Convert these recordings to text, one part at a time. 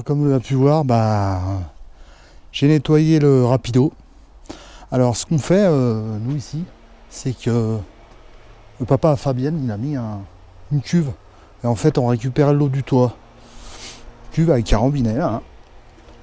Alors comme vous l'avez pu voir, j'ai nettoyé le rapido. Alors ce qu'on fait, nous ici, c'est que le papa à Fabienne, il a mis une cuve. Et en fait, on récupère l'eau du toit. Cuve avec un robinet là.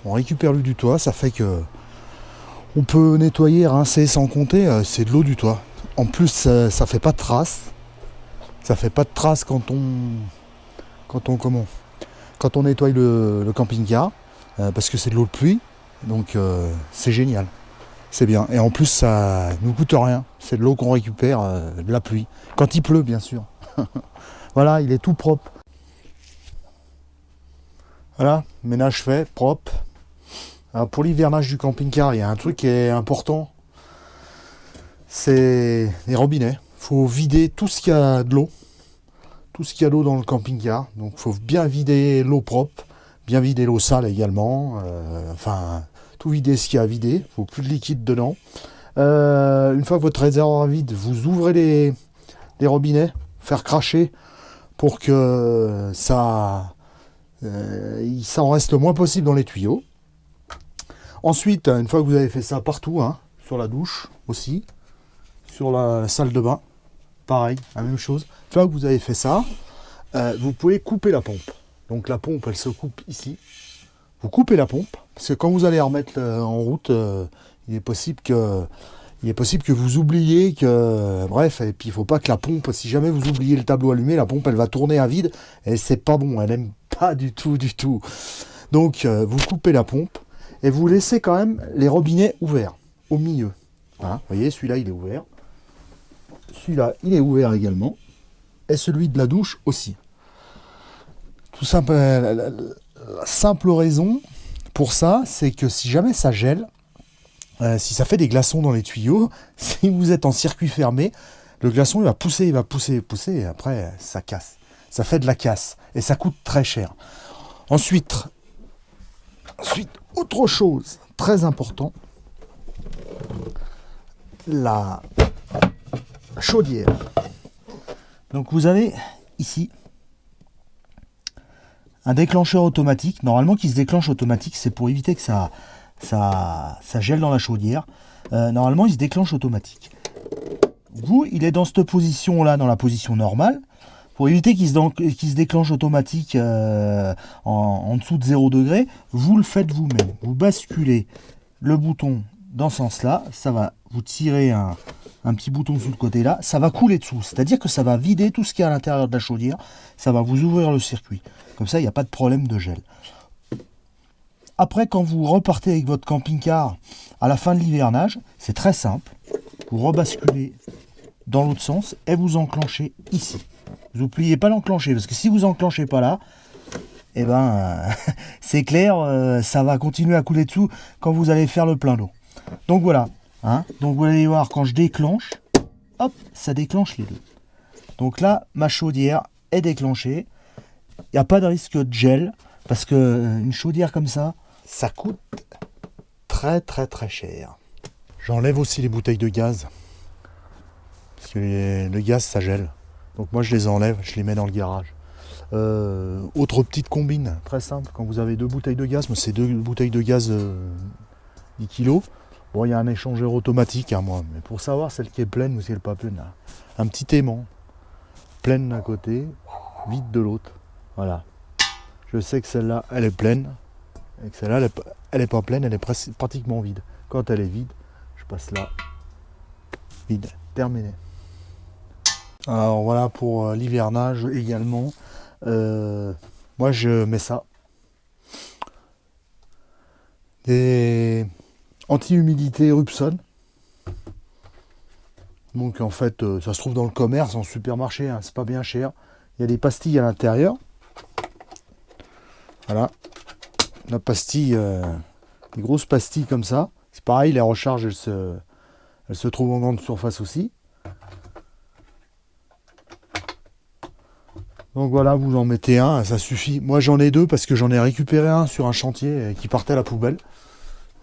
On récupère l'eau du toit, ça fait que on peut nettoyer, rincer sans compter, c'est de l'eau du toit. En plus, ça fait pas de traces. Ça fait pas de traces quand on nettoie le camping-car, parce que c'est de l'eau de pluie. Donc c'est génial. C'est bien. Et en plus, ça nous coûte rien. C'est de l'eau qu'on récupère de la pluie. Quand il pleut, bien sûr. Voilà, il est tout propre. Voilà, ménage fait, propre. Alors pour l'hivernage du camping-car, il y a un truc qui est important. C'est les robinets. Il faut vider tout ce qu'il y a de l'eau. Tout ce qu'il y a d'eau dans le camping-car. Donc il faut bien vider l'eau propre. Bien vider l'eau sale également. Tout vider ce qu'il y a à vider. Il ne faut plus de liquide dedans. Une fois que votre réservoir est vide, vous ouvrez les robinets. Faire cracher pour que ça en reste le moins possible dans les tuyaux. Ensuite, une fois que vous avez fait ça partout, sur la douche aussi, sur la salle de bain, pareil, la même chose. Une fois que vous avez fait ça, vous pouvez couper la pompe. Donc la pompe, elle se coupe ici. Vous coupez la pompe, parce que quand vous allez remettre en route, il est possible que vous oubliez que... Bref, et puis il ne faut pas que la pompe, si jamais vous oubliez le tableau allumé, la pompe, elle va tourner à vide, et c'est pas bon, elle n'aime pas du tout. Donc, vous coupez la pompe, et vous laissez quand même les robinets ouverts, au milieu. Voilà, vous voyez, celui-là, il est ouvert. Celui-là, il est ouvert également. Et celui de la douche aussi. Tout simple, la simple raison pour ça, c'est que si jamais ça gèle, si ça fait des glaçons dans les tuyaux, si vous êtes en circuit fermé, le glaçon il va pousser, et après ça casse. Ça fait de la casse et ça coûte très cher. Ensuite, autre chose très important, la chaudière. Donc vous avez ici un déclencheur automatique, normalement qui se déclenche automatique, c'est pour éviter que ça gèle dans la chaudière. Normalement il se déclenche automatique. Vous, il est dans cette position là, dans la position normale. Pour éviter qu'il se déclenche automatique en dessous de 0 degré, vous le faites vous-même. Vous basculez le bouton dans ce sens-là, ça va vous tirer un petit bouton sur le côté là, ça va couler dessous. C'est-à-dire que ça va vider tout ce qui est à l'intérieur de la chaudière, ça va vous ouvrir le circuit. Comme ça, il n'y a pas de problème de gel. Après, quand vous repartez avec votre camping-car à la fin de l'hivernage, c'est très simple. Vous rebasculez dans l'autre sens et vous enclenchez ici. Vous n'oubliez pas l'enclencher, parce que si vous enclenchez pas là, c'est clair, ça va continuer à couler dessous quand vous allez faire le plein d'eau. Donc voilà, donc vous allez voir, quand je déclenche, hop, ça déclenche les deux. Donc là, ma chaudière est déclenchée. Il n'y a pas de risque de gel, parce que une chaudière comme ça, ça coûte très cher. J'enlève aussi les bouteilles de gaz, parce que le gaz ça gèle. Donc moi je les enlève, je les mets dans le garage. Autre petite combine, très simple, quand vous avez 2 bouteilles de gaz, moi c'est 2 bouteilles de gaz 10 kg. Bon, il y a un échangeur automatique, moi, mais pour savoir celle qui est pleine ou si elle n'est pas pleine, un petit aimant, pleine d'un côté, vide de l'autre. Voilà. Je sais que celle-là, elle est pleine, et que celle-là, elle n'est pas pleine, elle est pratiquement vide. Quand elle est vide, je passe là, vide, terminé. Alors voilà pour l'hivernage également. Moi je mets ça. Des anti-humidité Rupson. Donc en fait ça se trouve dans le commerce, en supermarché, c'est pas bien cher. Il y a des pastilles à l'intérieur. Voilà. La pastille, des grosses pastilles comme ça. C'est pareil, les recharges elles se trouvent en grande surface aussi. Donc voilà, vous en mettez un, ça suffit. Moi j'en ai 2 parce que j'en ai récupéré un sur un chantier qui partait à la poubelle.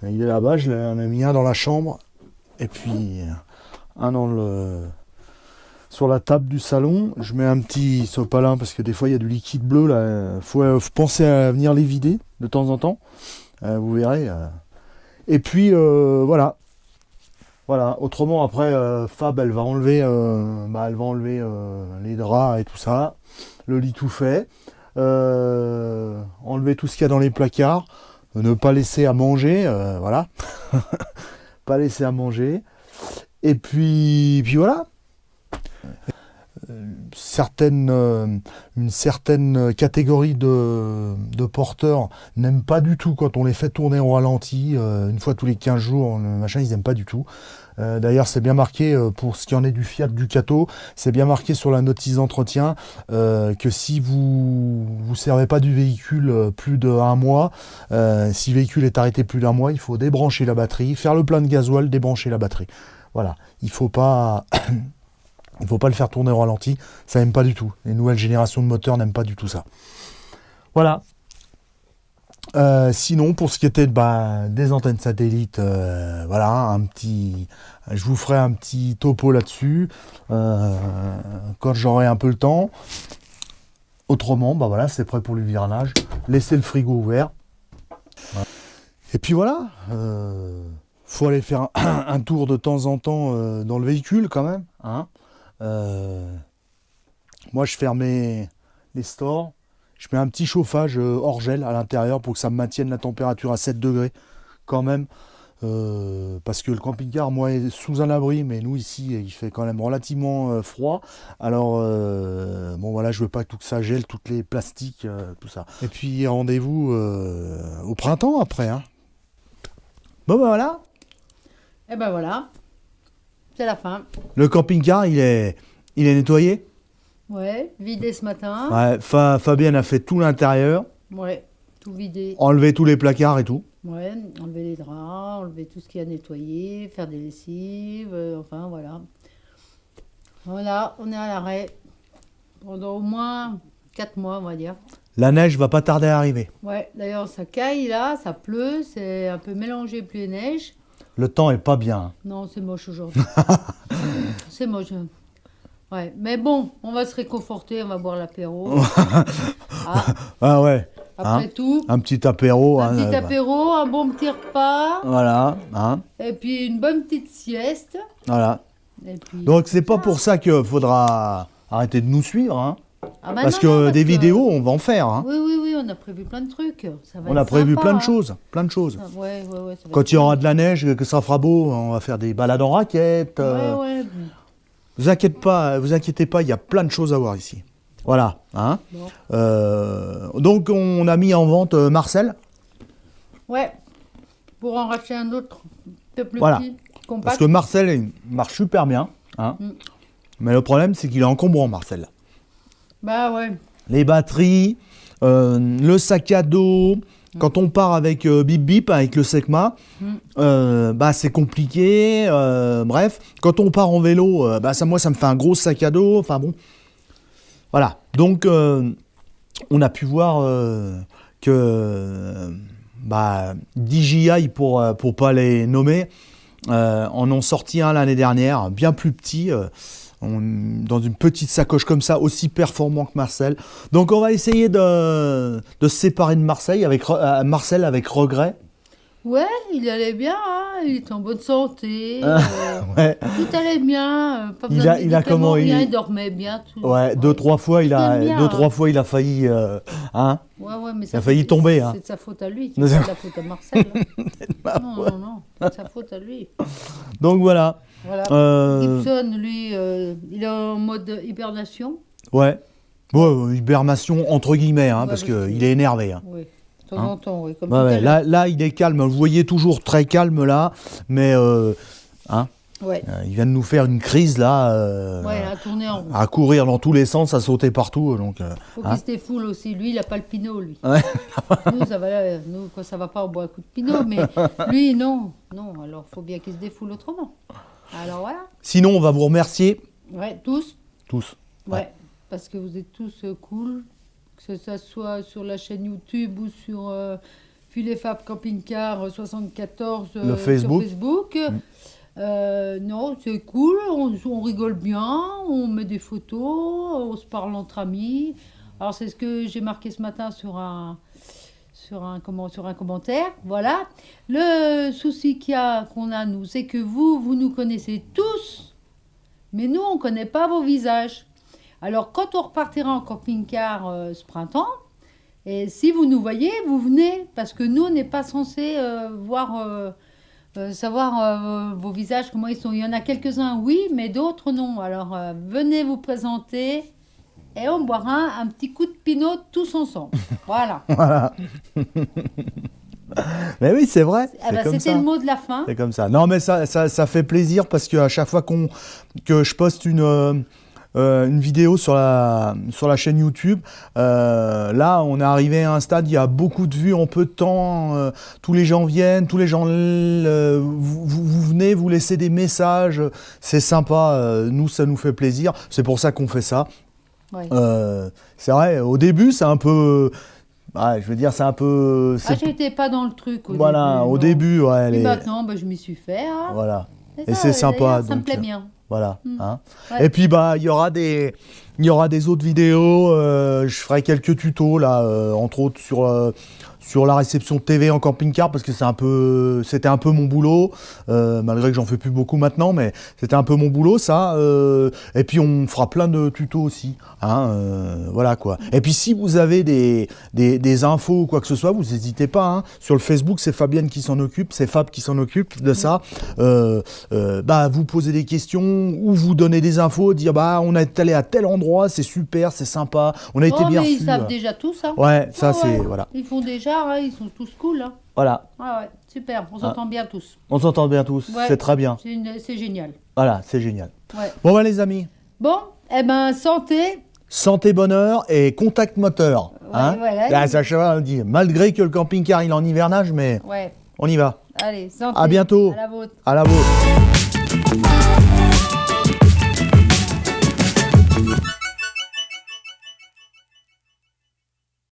Il est là-bas, j'en ai mis un dans la chambre et puis un sur la table du salon, je mets un petit sopalin parce que des fois il y a du liquide bleu là. Faut penser à venir les vider de temps en temps. Vous verrez. Et puis voilà. Voilà. Autrement après Fab elle va enlever, les draps et tout ça. Le lit tout fait. Enlever tout ce qu'il y a dans les placards. Ne pas laisser à manger. Voilà. Pas laisser à manger. Et puis voilà. Une certaine catégorie de porteurs n'aiment pas du tout quand on les fait tourner au ralenti, une fois tous les 15 jours, machin, ils n'aiment pas du tout. D'ailleurs, c'est bien marqué, pour ce qui en est du Fiat Ducato, c'est bien marqué sur la notice d'entretien que si vous ne servez pas du véhicule plus d'un mois, si le véhicule est arrêté plus d'un mois, il faut débrancher la batterie, faire le plein de gasoil, débrancher la batterie. Voilà, il faut pas... Il ne faut pas le faire tourner au ralenti, ça n'aime pas du tout. Les nouvelles générations de moteurs n'aiment pas du tout ça. Voilà. Sinon, pour ce qui était des antennes satellites, voilà, je vous ferai un petit topo là-dessus quand j'aurai un peu le temps. Autrement, voilà, c'est prêt pour le virage. Laissez le frigo ouvert. Voilà. Et puis voilà. Faut aller faire un tour de temps en temps dans le véhicule quand même, hein. Moi je ferme les stores, je mets un petit chauffage hors gel à l'intérieur pour que ça me maintienne la température à 7 degrés quand même, parce que le camping-car moi est sous un abri, mais nous ici il fait quand même relativement froid, alors bon voilà, je veux pas tout que ça gèle, toutes les plastiques, tout ça. Et puis rendez-vous au printemps après, hein. Bon voilà. Et ben voilà. C'est la fin. Le camping-car, il est nettoyé. Ouais, vidé ce matin. Ouais, Fabienne a fait tout l'intérieur. Ouais, tout vidé. Enlever tous les placards et tout. Ouais, enlever les draps, enlever tout ce qu'il y a nettoyé, faire des lessives, enfin voilà. Voilà, on est à l'arrêt pendant au moins 4 mois, on va dire. La neige va pas tarder à arriver. Ouais, d'ailleurs ça caille là, ça pleut, c'est un peu mélangé pluie et neige. Le temps est pas bien. Non, c'est moche aujourd'hui. C'est moche. Ouais, mais bon, on va se réconforter, on va boire l'apéro. Ah ouais. Après tout. Un petit apéro. Un petit apéro, un bon petit repas. Voilà. Hein. Et puis une bonne petite sieste. Voilà. Et puis, donc c'est pas pour ça qu'il faudra arrêter de nous suivre, hein. Ah bah parce non, que des vidéos, on va en faire. Hein. Oui, on a prévu plein de trucs. Ça va on a prévu sympa, plein de hein. choses, plein de choses. Ouais, Quand il y aura de la neige, que ça fera beau, on va faire des balades en raquette. Ouais. Vous inquiétez pas, il y a plein de choses à voir ici. Voilà. Hein. Bon. Donc on a mis en vente Marcel. Ouais. Pour en racheter un autre, un peu plus voilà. petit, compact. Parce que Marcel il marche super bien. Hein. Mais le problème, c'est qu'il est encombrant, Marcel. Bah ouais. Les batteries, le sac à dos. Quand on part avec Bip Bip, avec le Secma, c'est compliqué. Bref, quand on part en vélo, moi, ça me fait un gros sac à dos. Enfin bon. Voilà. Donc, on a pu voir que DJI, pour pas les nommer, en ont sorti un l'année dernière, bien plus petit. Dans une petite sacoche comme ça, aussi performant que Marcel. Donc on va essayer de se séparer de Marcel avec regret. Ouais, il allait bien, hein, il était en bonne santé, ouais. Tout allait bien, pas besoin de médicaments, rien, il dormait bien. Tout. Ouais, deux, trois fois il a failli, hein. Ouais, mais il a failli tomber. C'est de sa faute à lui, c'est de la faute à Marcel. Non, c'est de sa faute à lui. Donc voilà. Gibson, lui, il est en mode hibernation. Ouais, hibernation entre guillemets, hein, parce qu'il est énervé. Hein. Oui, de temps en temps, oui. Comme là, il est calme. Vous voyez toujours très calme là, mais il vient de nous faire une crise là. À tourner en rond. À courir dans tous les sens, à sauter partout. Donc, faut qu'il se défoule aussi. Lui, il n'a pas le pinot, lui. Ouais. nous, quand ça va pas, on boit un coup de pinot, mais lui, non. Alors, faut bien qu'il se défoule autrement. Alors voilà. Sinon, on va vous remercier. Ouais, tous. Ouais. Parce que vous êtes tous cool. Que ce soit sur la chaîne YouTube ou sur Filet Fab Camping Car 74 le Facebook. sur Facebook. Non, c'est cool, on rigole bien, on met des photos, on se parle entre amis. Alors c'est ce que j'ai marqué ce matin sur un commentaire. Voilà. Le souci qu'on a, nous, c'est que vous nous connaissez tous, mais nous, on ne connaît pas vos visages. Alors quand on repartira en camping-car ce printemps, et si vous nous voyez, vous venez, parce que nous, on n'est pas censé savoir vos visages, comment ils sont. Il y en a quelques-uns, oui, mais d'autres, non. Alors, venez vous présenter et on boira un petit coup de pinot tous ensemble. Voilà. Voilà. Mais oui, c'est vrai. Ah bah, c'était le mot de la fin. C'est comme ça. Non, mais ça fait plaisir parce qu'à chaque fois que je poste une vidéo sur la chaîne YouTube, là, on est arrivé à un stade, il y a beaucoup de vues en peu de temps. Tous les gens viennent, tous les gens, vous venez, vous laissez des messages. C'est sympa. Nous, ça nous fait plaisir. C'est pour ça qu'on fait ça. Ouais. C'est vrai, au début, c'est un peu... Ouais, je veux dire, c'est un peu... j'étais pas dans le truc au début, ouais. Et maintenant, je m'y suis fait. Hein. Voilà. Et c'est sympa. Ça me plaît bien. Voilà. Hein. Ouais. Et puis, il y aura des autres vidéos. Je ferai quelques tutos, là, entre autres sur la réception de TV en camping-car, parce que c'était un peu mon boulot, malgré que j'en fais plus beaucoup maintenant, mais c'était un peu mon boulot, ça. Et puis, on fera plein de tutos aussi. Hein, voilà, quoi. Et puis, si vous avez des infos ou quoi que ce soit, vous n'hésitez pas. Hein. Sur le Facebook, c'est Fabienne qui s'en occupe, c'est Fab qui s'en occupe de ça. Vous posez des questions ou vous donnez des infos, dire on est allé à tel endroit, c'est super, c'est sympa, on a été bien reçus. Ils savent déjà tout ça. Ouais, ça c'est... Voilà. Ils font déjà, hein, ils sont tous cool. Hein. Voilà. Ah ouais, super, on s'entend bien tous. On s'entend bien tous, Ouais, c'est très bien. C'est génial. Voilà, c'est génial. Ouais. Bon les amis. Bon, santé. Santé, bonheur et contact moteur. Ouais, hein voilà. Là, ça, on le dit. Malgré que le camping-car il est en hivernage, mais ouais. on y va. Allez, santé. À bientôt. À la vôtre. À la vôtre.